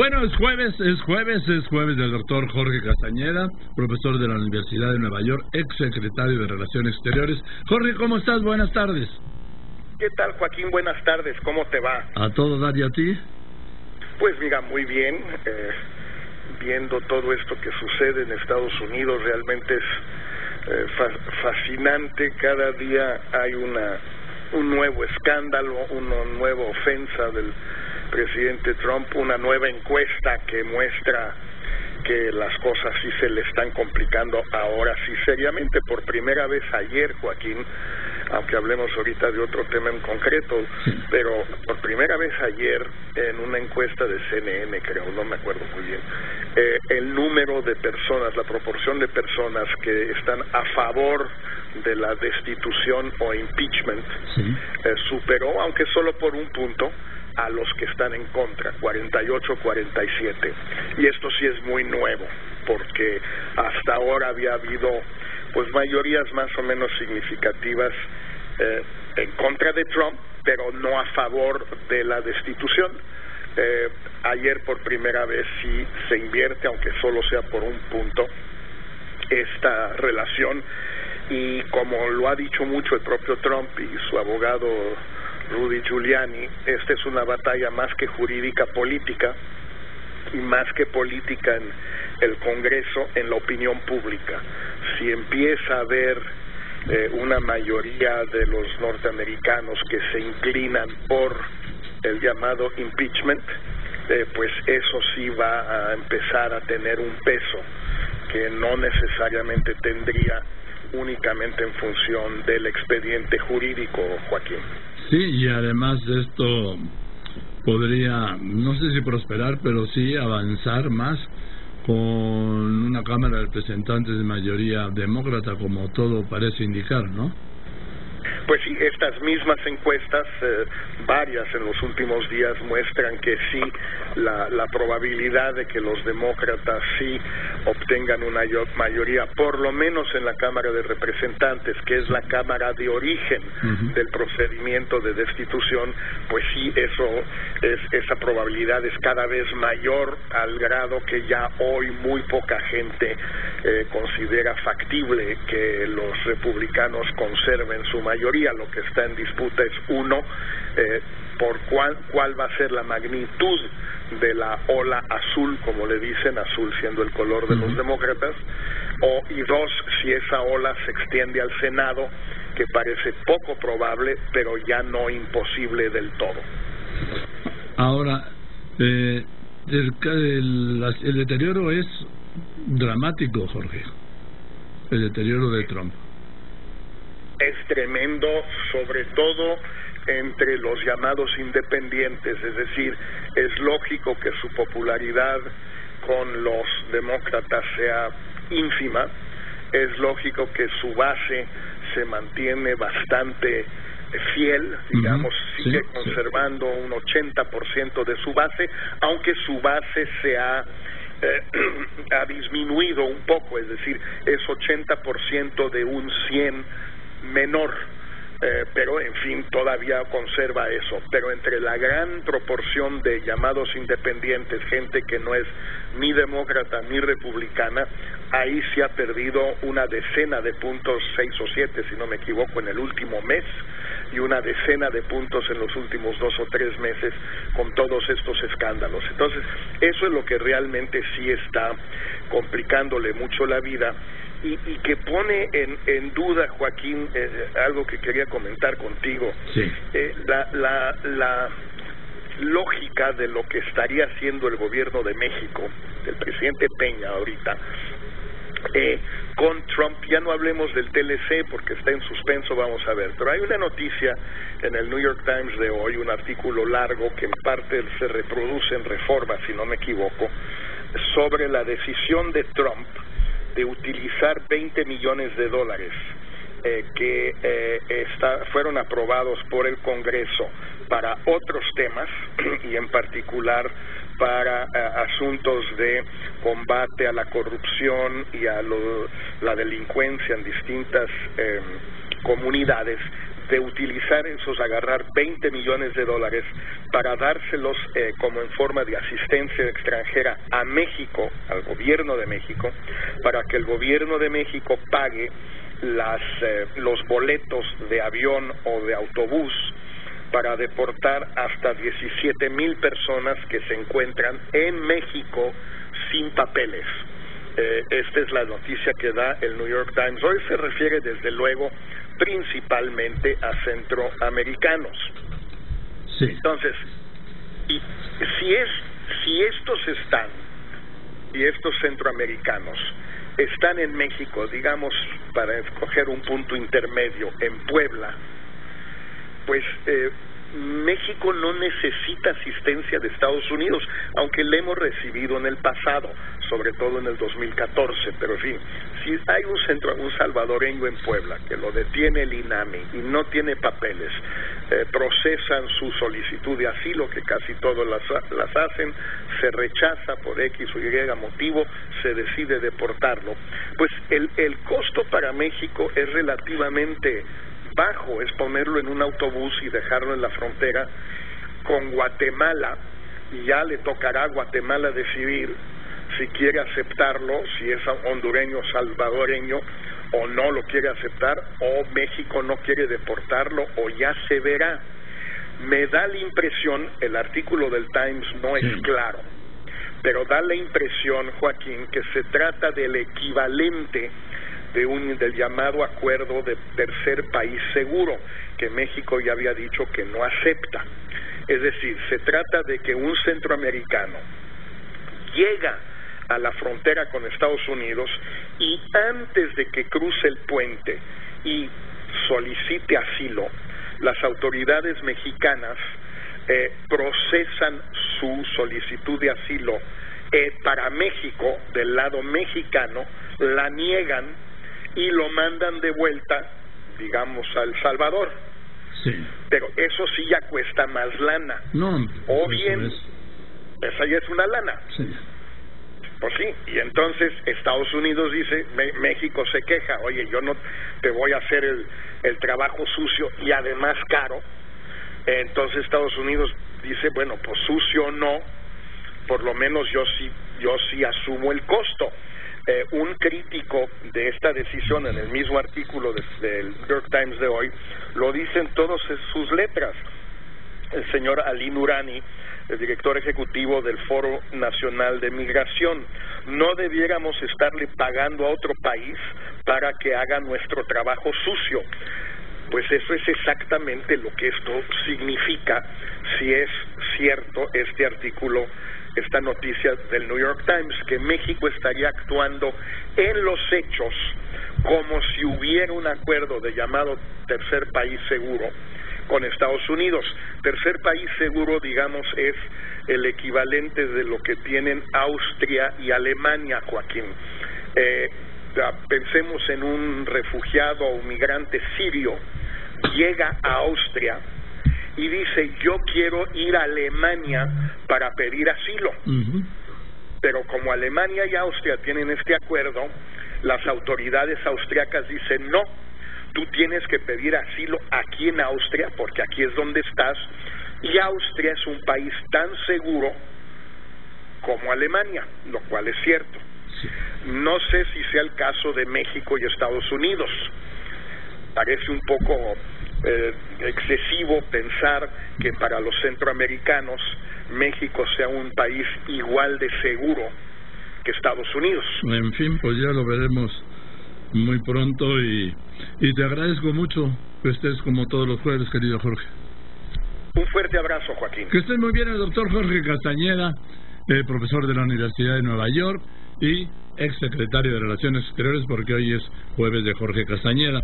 Bueno, es jueves del doctor Jorge Castañeda, profesor de la Universidad de Nueva York, ex secretario de Relaciones Exteriores. Jorge, ¿cómo estás? Buenas tardes. ¿Qué tal, Joaquín? Buenas tardes, ¿cómo te va? A todo dar y a ti. Pues mira, muy bien, viendo todo esto que sucede en Estados Unidos, realmente es fascinante. Cada día hay un nuevo escándalo, una nueva ofensa del presidente Trump, una nueva encuesta que muestra que las cosas sí se le están complicando ahora sí seriamente. Por primera vez ayer, Joaquín, aunque hablemos ahorita de otro tema en concreto, pero por primera vez ayer en una encuesta de CNN, creo, no me acuerdo muy bien, el número de personas, la proporción de personas que están a favor de la destitución o impeachment superó, aunque solo por un punto, a los que están en contra, 48-47. Y esto sí es muy nuevo, porque hasta ahora había habido pues mayorías más o menos significativas en contra de Trump, pero no a favor de la destitución. Ayer por primera vez sí se invierte, aunque solo sea por un punto, esta relación, y como lo ha dicho mucho el propio Trump y su abogado Rudy Giuliani, esta es una batalla más que jurídica, política, y más que política en el Congreso, en la opinión pública. Si empieza a haber una mayoría de los norteamericanos que se inclinan por el llamado impeachment, pues eso sí va a empezar a tener un peso que no necesariamente tendría únicamente en función del expediente jurídico, Joaquín. Sí, y además de esto podría, no sé si prosperar, pero sí avanzar más con una Cámara de Representantes de mayoría demócrata, como todo parece indicar, ¿no? Pues sí, estas mismas encuestas, varias en los últimos días, muestran que sí, la probabilidad de que los demócratas sí obtengan una mayoría, por lo menos en la Cámara de Representantes, que es la cámara de origen del procedimiento de destitución, pues sí, esa probabilidad es cada vez mayor, al grado que ya hoy muy poca gente considera factible que los republicanos conserven su mayoría. Lo que está en disputa es por cuál va a ser la magnitud de la ola azul, como le dicen, azul siendo el color de los demócratas, y dos, si esa ola se extiende al Senado, que parece poco probable, pero ya no imposible del todo. Ahora, el deterioro es dramático, Jorge, el deterioro de Trump. Es tremendo, sobre todo entre los llamados independientes, es decir, es lógico que su popularidad con los demócratas sea ínfima, es lógico que su base se mantiene bastante fiel, digamos, sigue conservando un 80% de su base, aunque su base ha disminuido un poco, es decir, es 80% de un 100 menor, pero en fin todavía conserva eso. Pero entre la gran proporción de llamados independientes, gente que no es ni demócrata ni republicana, ahí se ha perdido una decena de puntos, 6 o 7 si no me equivoco, en el último mes, y una decena de puntos en los últimos 2 o 3 meses con todos estos escándalos. Entonces eso es lo que realmente sí está complicándole mucho la vida, y que pone en duda, Joaquín, algo que quería comentar contigo. La lógica de lo que estaría haciendo el gobierno de México, el presidente Peña ahorita, con Trump. Ya no hablemos del TLC porque está en suspenso, vamos a ver, pero hay una noticia en el New York Times de hoy, un artículo largo que en parte se reproduce en Reforma, si no me equivoco, sobre la decisión de Trump de utilizar $20 millones que fueron aprobados por el Congreso para otros temas, y en particular para asuntos de combate a la corrupción y a la delincuencia en distintas comunidades, de utilizar esos, agarrar $20 millones para dárselos como en forma de asistencia extranjera a México, al gobierno de México, para que el gobierno de México pague los boletos de avión o de autobús para deportar hasta 17,000 personas que se encuentran en México sin papeles. Esta es la noticia que da el New York Times. Hoy se refiere desde luego principalmente a centroamericanos. Sí. Entonces, si estos centroamericanos están en México, digamos, para escoger un punto intermedio, en Puebla, pues México no necesita asistencia de Estados Unidos, aunque la hemos recibido en el pasado, sobre todo en el 2014, pero en fin, si hay un salvadoreño en Puebla que lo detiene el INAMI y no tiene papeles, procesan su solicitud de asilo, que casi todos las hacen, se rechaza por X o Y motivo, se decide deportarlo, pues el costo para México es relativamente bajo, es ponerlo en un autobús y dejarlo en la frontera con Guatemala, y ya le tocará a Guatemala decidir si quiere aceptarlo, si es hondureño o salvadoreño, o no lo quiere aceptar, o México no quiere deportarlo, o ya se verá. Me da la impresión, el artículo del Times no es claro, pero da la impresión, Joaquín, que se trata del equivalente del llamado acuerdo de tercer país seguro, que México ya había dicho que no acepta. Es decir, se trata de que un centroamericano llega a la frontera con Estados Unidos y antes de que cruce el puente y solicite asilo, las autoridades mexicanas procesan su solicitud de asilo para México, del lado mexicano, la niegan y lo mandan de vuelta, digamos, a El Salvador. Sí. Pero eso sí ya cuesta más lana. No. O bien, esa ya es una lana. Sí. Pues sí, y entonces Estados Unidos dice, México se queja, oye, yo no te voy a hacer el trabajo sucio y además caro. Entonces Estados Unidos dice, bueno, pues sucio o no, por lo menos yo sí asumo el costo. Un crítico de esta decisión en el mismo artículo del New York Times de hoy lo dice en todas sus letras. El señor Ali Nourani, el director ejecutivo del Foro Nacional de Migración: no debiéramos estarle pagando a otro país para que haga nuestro trabajo sucio. Pues eso es exactamente lo que esto significa, si es cierto este artículo, esta noticia del New York Times, que México estaría actuando en los hechos como si hubiera un acuerdo de llamado tercer país seguro con Estados Unidos. Tercer país seguro, digamos, es el equivalente de lo que tienen Austria y Alemania, Joaquín. Pensemos en un refugiado o migrante sirio, llega a Austria y dice, yo quiero ir a Alemania para pedir asilo. Pero como Alemania y Austria tienen este acuerdo, las autoridades austriacas dicen, no, tú tienes que pedir asilo aquí en Austria, porque aquí es donde estás, y Austria es un país tan seguro como Alemania, lo cual es cierto. No sé si sea el caso de México y Estados Unidos. Parece un poco excesivo pensar que para los centroamericanos México sea un país igual de seguro que Estados Unidos. En fin, pues ya lo veremos muy pronto y te agradezco mucho que estés como todos los jueves, querido Jorge. Un fuerte abrazo, Joaquín. Que estés muy bien, el doctor Jorge Castañeda, profesor de la Universidad de Nueva York y exsecretario de Relaciones Exteriores, porque hoy es jueves de Jorge Castañeda.